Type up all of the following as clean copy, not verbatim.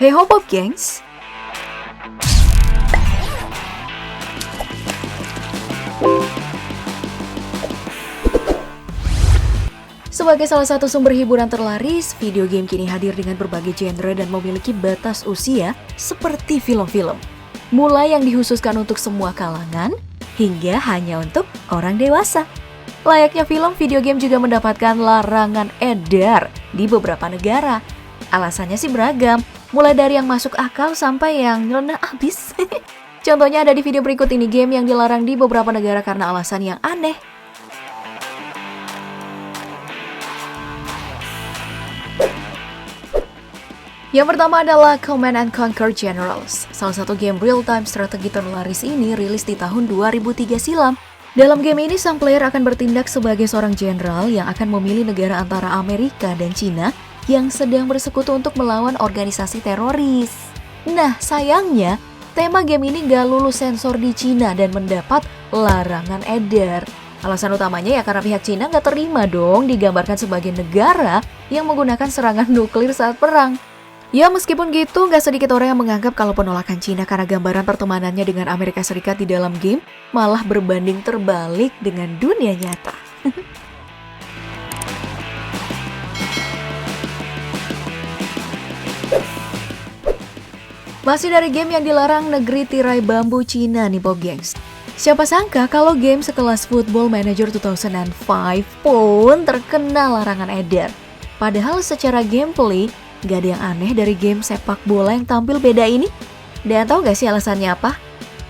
Hey ho Pop gengs. Sebagai salah satu sumber hiburan terlaris, video game kini hadir dengan berbagai genre dan memiliki batas usia seperti film-film. Mulai yang dikhususkan untuk semua kalangan, hingga hanya untuk orang dewasa. Layaknya film, video game juga mendapatkan larangan edar di beberapa negara. Alasannya sih beragam, mulai dari yang masuk akal sampai yang nyeleneh abis. Contohnya ada di video berikut ini, game yang dilarang di beberapa negara karena alasan yang aneh. Yang pertama adalah Command & Conquer Generals. Salah satu game real-time strategi terlaris ini rilis di tahun 2003 silam. Dalam game ini, sang player akan bertindak sebagai seorang jenderal yang akan memilih negara antara Amerika dan Cina yang sedang bersekutu untuk melawan organisasi teroris. Nah, sayangnya, tema game ini gak lulus sensor di Cina dan mendapat larangan edar. Alasan utamanya ya karena pihak Cina gak terima dong digambarkan sebagai negara yang menggunakan serangan nuklir saat perang. Ya meskipun gitu, gak sedikit orang yang menganggap kalau penolakan Cina karena gambaran pertemanannya dengan Amerika Serikat di dalam game malah berbanding terbalik dengan dunia nyata. Masih dari game yang dilarang negeri tirai bambu Cina nih Pop Gengs. Siapa sangka kalau game sekelas Football Manager 2005 pun terkena larangan edar. Padahal secara gameplay, gak ada yang aneh dari game sepak bola yang tampil beda ini. Dan tahu gak sih alasannya apa?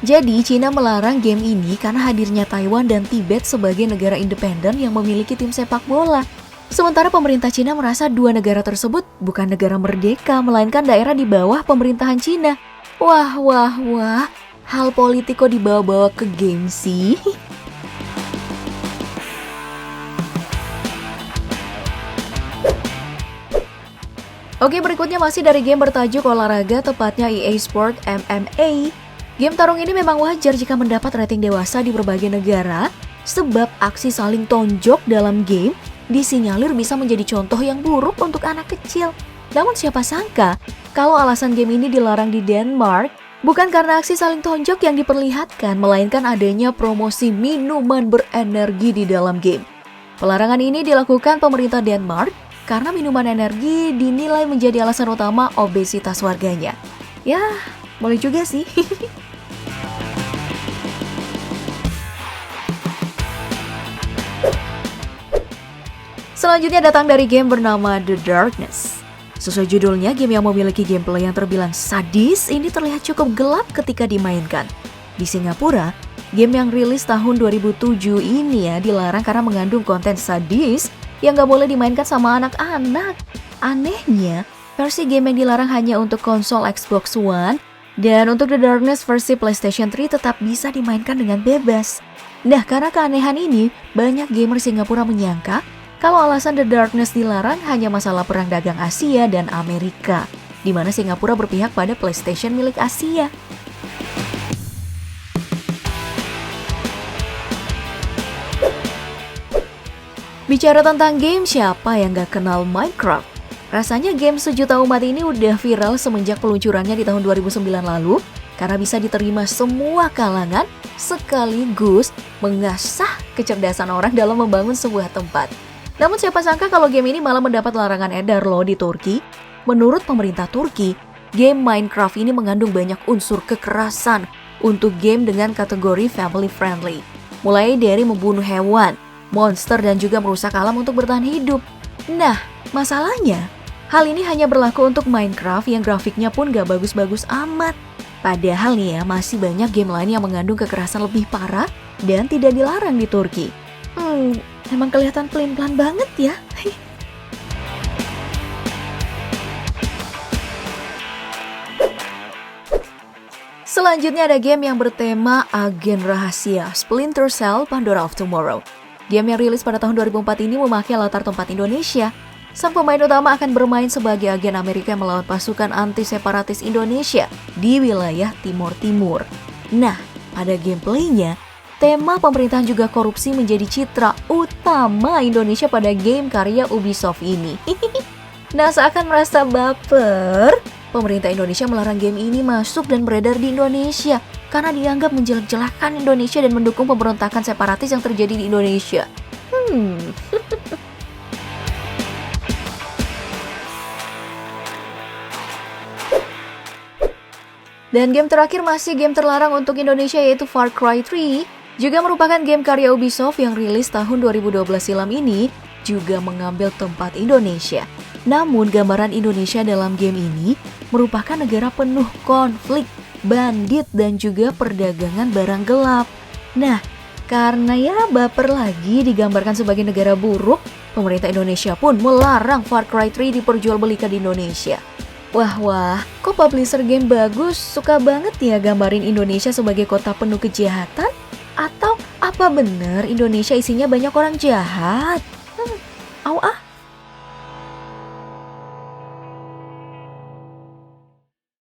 Jadi Cina melarang game ini karena hadirnya Taiwan dan Tibet sebagai negara independen yang memiliki tim sepak bola. Sementara pemerintah Cina merasa dua negara tersebut bukan negara merdeka, melainkan daerah di bawah pemerintahan Cina. Wah, hal politik kok dibawa-bawa ke game sih? Oke, berikutnya masih dari game bertajuk olahraga, tepatnya EA Sport MMA. Game tarung ini memang wajar jika mendapat rating dewasa di berbagai negara, sebab aksi saling tonjok dalam game disinyalir bisa menjadi contoh yang buruk untuk anak kecil. Namun siapa sangka, kalau alasan game ini dilarang di Denmark, bukan karena aksi saling tonjok yang diperlihatkan, melainkan adanya promosi minuman berenergi di dalam game. Pelarangan ini dilakukan pemerintah Denmark karena minuman energi dinilai menjadi alasan utama obesitas warganya. Ya, boleh juga sih. Selanjutnya datang dari game bernama The Darkness. Sesuai judulnya, game yang memiliki gameplay yang terbilang sadis ini terlihat cukup gelap ketika dimainkan. Di Singapura, game yang rilis tahun 2007 ini ya dilarang karena mengandung konten sadis yang gak boleh dimainkan sama anak-anak. Anehnya, versi game yang dilarang hanya untuk konsol Xbox One, dan untuk The Darkness versi PlayStation 3 tetap bisa dimainkan dengan bebas. Nah, karena keanehan ini, banyak gamer Singapura menyangka kalau alasan The Darkness dilarang hanya masalah perang dagang Asia dan Amerika, di mana Singapura berpihak pada PlayStation milik Asia. Bicara tentang game, siapa yang gak kenal Minecraft? Rasanya game sejuta umat ini udah viral semenjak peluncurannya di tahun 2009 lalu, karena bisa diterima semua kalangan sekaligus mengasah kecerdasan orang dalam membangun sebuah tempat. Namun siapa sangka kalau game ini malah mendapat larangan edar loh di Turki. Menurut pemerintah Turki, game Minecraft ini mengandung banyak unsur kekerasan untuk game dengan kategori family friendly. Mulai dari membunuh hewan, monster dan juga merusak alam untuk bertahan hidup. Nah, masalahnya, hal ini hanya berlaku untuk Minecraft yang grafiknya pun gak bagus-bagus amat. Padahal nih ya, masih banyak game lain yang mengandung kekerasan lebih parah dan tidak dilarang di Turki. Emang kelihatan pelin-pelan banget ya. Selanjutnya ada game yang bertema agen rahasia, Splinter Cell Pandora of Tomorrow. Game yang rilis pada tahun 2004 ini memakai latar tempat Indonesia. Sang pemain utama akan bermain sebagai agen Amerika yang melawan pasukan anti-separatis Indonesia di wilayah Timur Timur. Nah, pada gameplaynya, tema pemerintahan juga korupsi menjadi citra utama Indonesia pada game karya Ubisoft ini. Nah, seakan merasa baper, pemerintah Indonesia melarang game ini masuk dan beredar di Indonesia karena dianggap menjelek-jelekan Indonesia dan mendukung pemberontakan separatis yang terjadi di Indonesia. Dan game terakhir masih game terlarang untuk Indonesia yaitu Far Cry 3, juga merupakan game karya Ubisoft yang rilis tahun 2012 silam ini, juga mengambil tempat Indonesia. Namun gambaran Indonesia dalam game ini merupakan negara penuh konflik, bandit, dan juga perdagangan barang gelap. Nah, karena ya baper lagi digambarkan sebagai negara buruk, pemerintah Indonesia pun melarang Far Cry 3 diperjualbelikan di Indonesia. Wah, kok publisher game bagus suka banget ya gambarin Indonesia sebagai kota penuh kejahatan? Atau apa benar Indonesia isinya banyak orang jahat? Au ah.